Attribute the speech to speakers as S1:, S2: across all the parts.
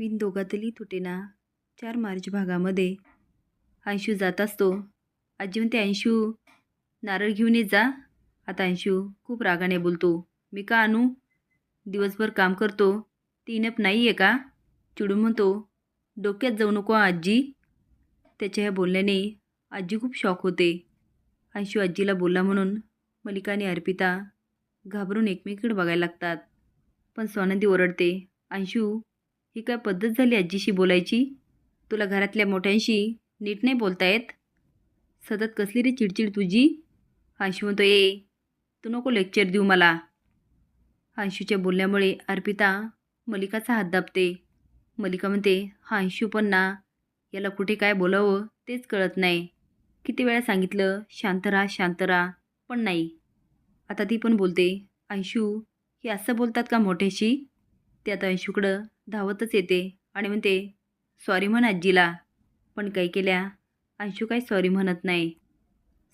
S1: विण दोघातली तुटेना 4 मार्च भागामध्ये अंशू जात असतो. आजी म्हणते, अंशू नारळ घेऊन ये जा. आता अंशू खूप रागाने बोलतो, मी का आणू? दिवसभर काम करतो, ती इनप नाही आहे का? चिडून म्हणतो, डोक्यात जाऊ नको आजी. त्याच्या ह्या बोलण्याने आजी खूप शॉक होते. अंशू आजीला बोलला म्हणून मलिका आणि अर्पिता घाबरून एकमेकीकडे बघायला लागतात. पण स्वानंदी ओरडते, अंशू ही काय पद्धत झाली आजीशी बोलायची? तुला घरातल्या मोठ्यांशी नीट नाही बोलता येत? सतत कसली रे चिडचिड तुझी? अंशू म्हणतो, तू नको लेक्चर देऊ मला. अंशूच्या बोलण्यामुळे अर्पिता मलिकाचा हात दाबते. मलिका म्हणते, हा अंशू पण ना, याला कुठे काय बोलावं तेच कळत नाही. किती वेळा सांगितलं शांत राहा शांत राहा, पण नाही. आता ती पण बोलते, अंशू हे असं बोलतात का मोठ्याशी? ते आता अंशूकडं धावतच येते आणि म्हणते, सॉरी म्हण आजीला. पण काही केल्या अंशू काही सॉरी म्हणत नाही.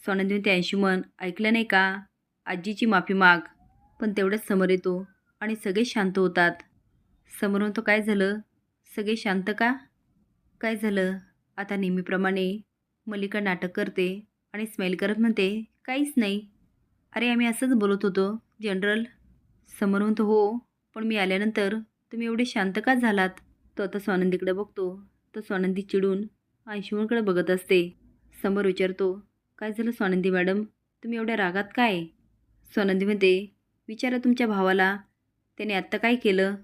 S1: स्वानंदी म्हणते, अंशू म्हण, ऐकलं नाही का? आजीची माफी माग. पण तेवढंच समोर येतो आणि सगळे शांत होतात. समोर म्हणतो, काय झालं? सगळे शांत का? काय झालं? आता नेहमीप्रमाणे मलिका नाटक करते आणि स्माईल करत म्हणते, काहीच नाही. अरे आम्ही असंच बोलत होतो जनरल. समोर म्हणतो, हो पण मी आल्यानंतर तुम्ही एवढे शांत का झालात? तो आता स्वानंदीकडे बघतो. तो स्वानंदी चिडून अंशुमनकडे बघत असते. समोर विचारतो, काय झालं स्वानंदी मॅडम, तुम्ही एवढ्या रागात काय? स्वानंदी म्हणते, विचारा तुमच्या भावाला, त्याने आत्ता काय केलं?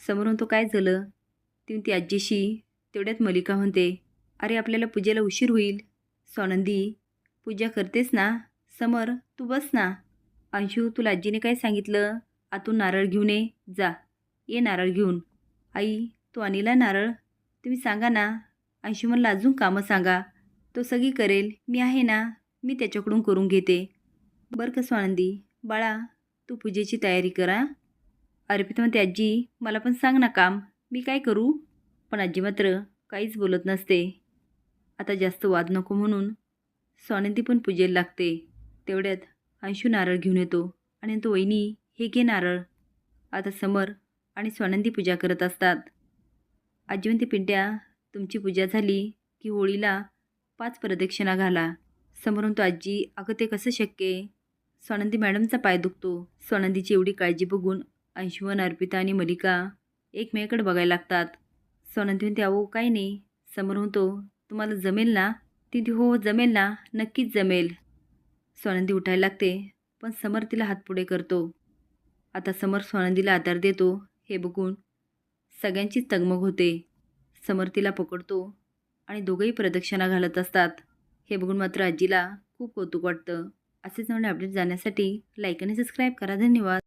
S1: समोर म्हणतो, काय झालं? ती म्हणते आजीशी. तेवढ्यात मलिका म्हणते, अरे आपल्याला पूजेला उशीर होईल. स्वानंदी पूजा करतेस ना? समर तू बस ना. अंशू तुला आजीने काय सांगितलं? आतून नारळ घेऊन ये जा. ये नारळ घेऊन. आई तू आणीला नारळ? तुम्ही सांगा ना. अंशू म्हणला, अजून कामं सांगा. तो सगळी करेल, मी आहे ना, मी त्याच्याकडून करून घेते. बरं का स्वानंदी, बाळा तू पूजेची तयारी करा. अर्पिता म्हणते, आजी मला पण सांग ना काम, मी काय करू? पण आजी मात्र काहीच बोलत नसते. आता जास्त वाद नको म्हणून स्वानंदी पण पूजेला लागते. तेवढ्यात अंशू नारळ घेऊन येतो आणि तो, वहिनी हे घे नारळ. आता समर आणि स्वानंदी पूजा करत असतात. आजी म्हणते, पिंट्या तुमची पूजा झाली की होळीला 5 प्रदक्षिणा घाला. समोर म्हणतो, आजी अगं ते कसं शक्य आहे? स्वानंदी मॅडमचा पाय दुखतो. स्वानंदीची एवढी काळजी बघून अंशुमन, अर्पिता आणि मलिका एकमेकाकडे बघायला लागतात. स्वानंदी म्हणते, अहो काही नाही. समोर म्हणतो, तुम्हाला जमेल ना? ती हो जमेल ना, नक्कीच जमेल. स्वानंदी उठायला लागते पण समर तिला हात पुढे करतो. आता समर स्वानंदीला आधार देतो. हे बघून सगळ्यांचीच तगमग होते. समर तिला पकडतो आणि दोघंही प्रदक्षिणा घालत असतात. हे बघून मात्र आजीला खूप कौतुक वाटतं. असेच नवीन अपडेट जाण्यासाठी लाईक आणि सबस्क्राईब करा. धन्यवाद.